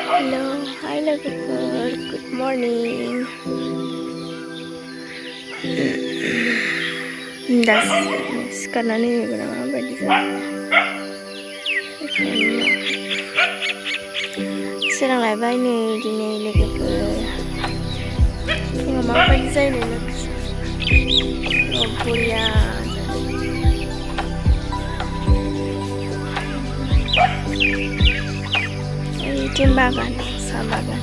Hello, hi logofer, good morning. Das सिखारनानै नायबाय माबायदि सोरांलायबाय नै दिनै लोगोफोर फुङाव माबायदि जायो बरिया ओइथिं बागान साहा बागान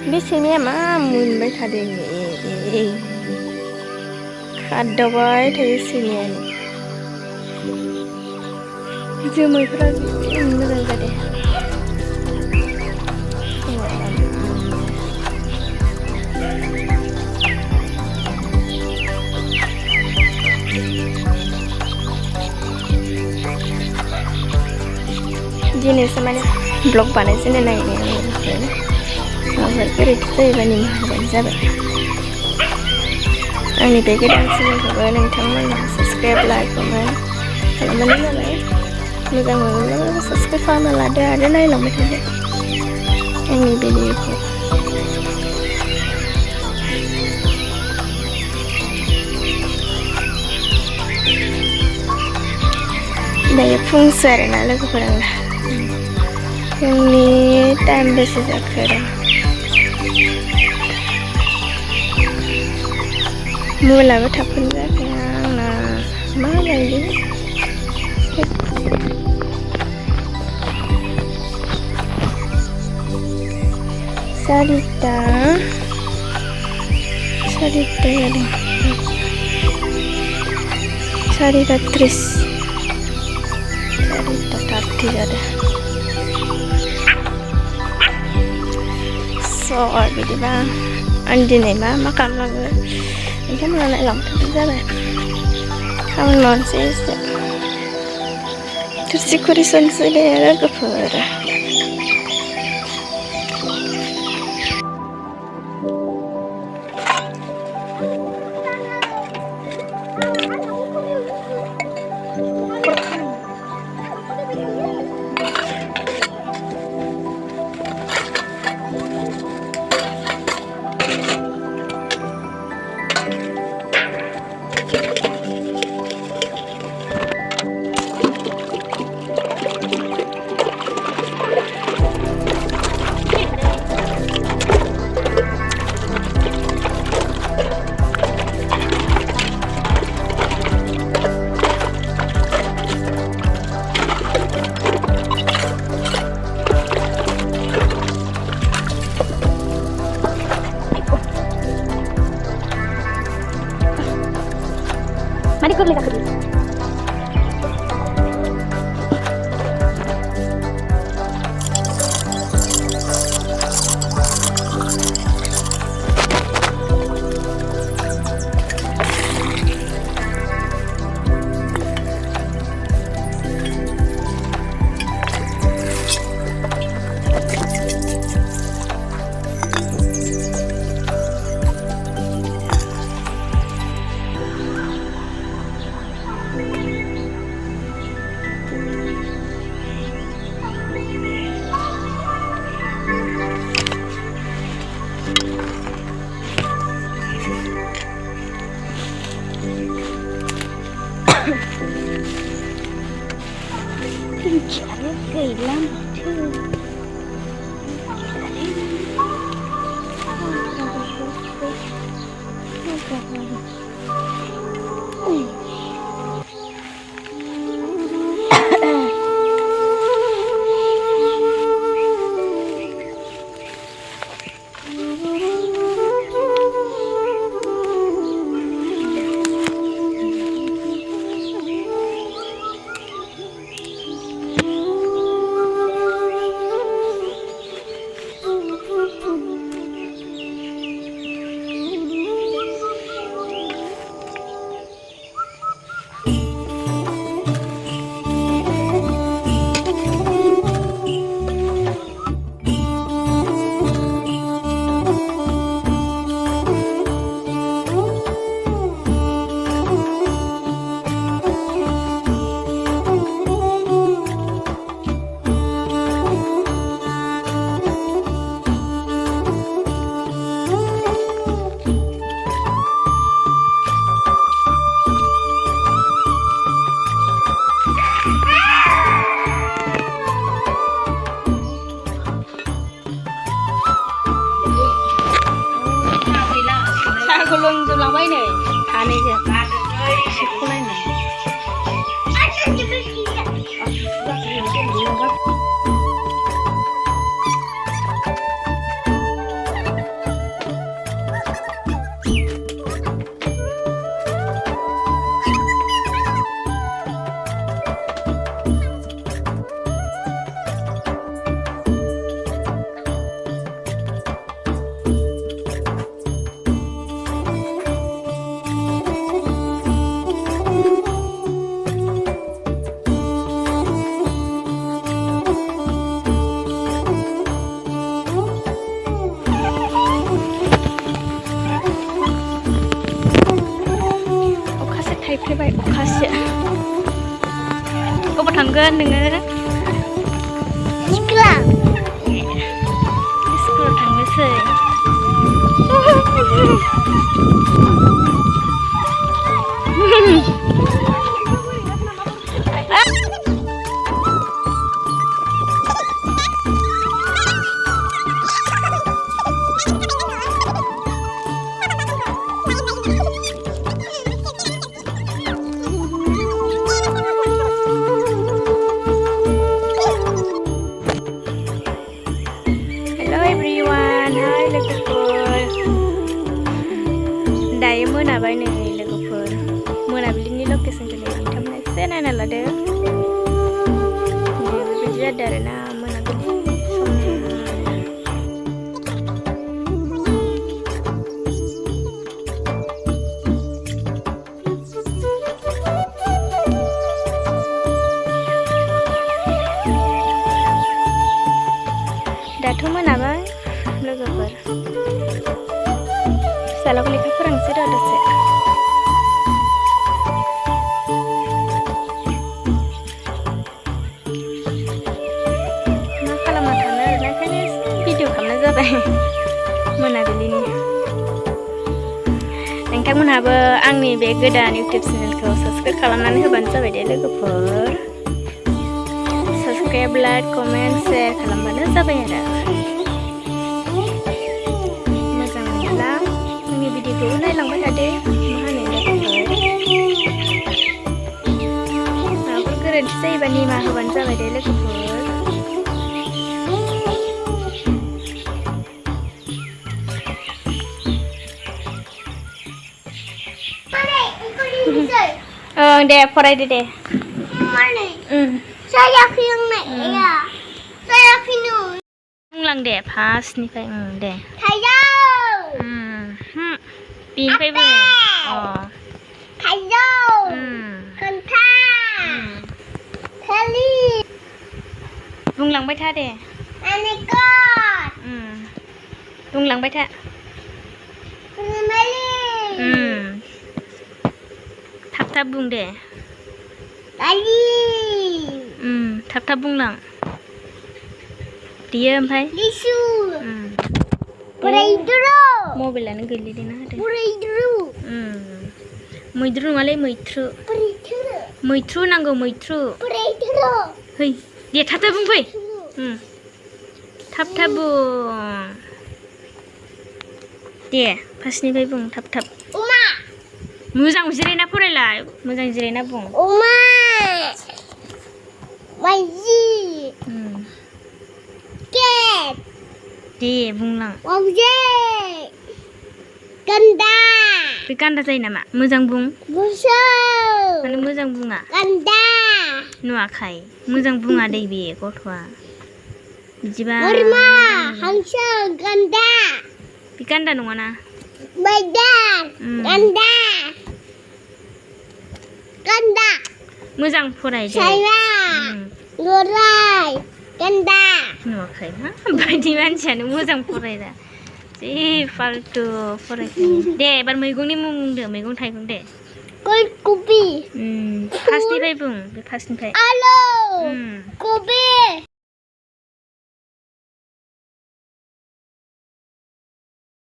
बे सैमाया मा मोनबाय थादों खारदावबाय थायो सैमायानो जोमैफोरा मोजां जादों दिनैसो माने ब्लग बानायजेननो नागिरनाया माबाफोर गोरोन्थि जायोबा निमाहा होबानो जाबाय आंनि बे गोदान चेनेलखौबो नोंथांमोनहा साबस्क्राइब लाइक कमेन्ट खालामबानो जाबाय मोजां मोनोब्ला साबस्क्राइब खालामना लादो आरो नायलांबाय थादो आंनि भिडिअखौ दायो फुंसो आरोना लोगोफोर आंना फुंनि टाइम बेसे जाखो मबाइलाबो थाबखौनो जायाखै आंना मा जायो सारिता जादों सारिता 30 सारिता 30 जादों बिदिबा आं दिनै मा खालामलांगोन नोंथांमोना नायलांबाय थाबानो जाबाय खामानि मावनोसै एसे थोरसि खुरै सुनोसै दे लोगोफोर Mari kurli ka kurli. Chả kỳ lắm chứ लांबाय नै सानैजों सिबख'लायनो थाइफ्रिबाय अखासो अबाव थांगोन नोङो स्कुलाव थांनोसै दायो मोनाबाय नै लोगोफोर मोनाबिलिनि लकेसनखौ नोंथांमोना एसे नायना लादो बेबायदि जादों आरोना मोनाबिलि दाथ' मोनाबाय लोगोफोर फिसालाखौ लेखा फोरोंसै र' दसे मा खालामना थानो आरोना ओंखायनो भिडिअ खालामनाय जाबाय मोनाबिलिनि नोंथांमोनहाबो आंनि बे गोदान इउटिउब चेनेलखौ साबस्क्राइब खालामनानै होबानो जाबाय दे लोगोफोर साबस्क्राइब लाइक कमेन्ट शेयार खालामबानो जाबाय आरो भिडिअखौ नायलांबाय थादो मा होनो माबाफोर गोरोन्थि जायोबा निमाहा होबानो जाबाय दे लोगोफोर ओं दे फरायदो दे बुंलां दे फार्स्टनिफ्राय दे बेनिफ्रायबो थाइजौ खान्थाल थालिर बुंलांबाय था दे बुंलांबाय था थाब थाब बुं दे थाब थाब बुंलां देयो ओमफ्राय मबाइलानो गोलैदोंना मैद्रु नङालै मैथ्रु मैथ्रु नांगौ मैथ्रु है दे थाब थाब बुंफै थाब थाब बुं दे फार्स्टनिफ्राय बुं थाब थाब मोजां जिरायना फरायलाय मोजां जिरायना बुं दे बुंलां गान्दा बे गान्दा जायो नामा मोजां बुं माने मोजां बुङा गान्दा नुवाखै मोजां बुङा दै बे गथ'आ बिदिबा हांसो गान्दा बे गान्दा नङाना गान्दा गान्दा मोजां फराय दे गान्दा नुवाखै मा बायदि मानसियानो मोजां फरायला जि फाल्तु फरायखायो दे एबार मैगंनि मुं बुंदो मैगं थाइगं दे फुलकबि फार्स्टनिफ्राय बुं बे फार्स्टनिफ्राय आलु कबि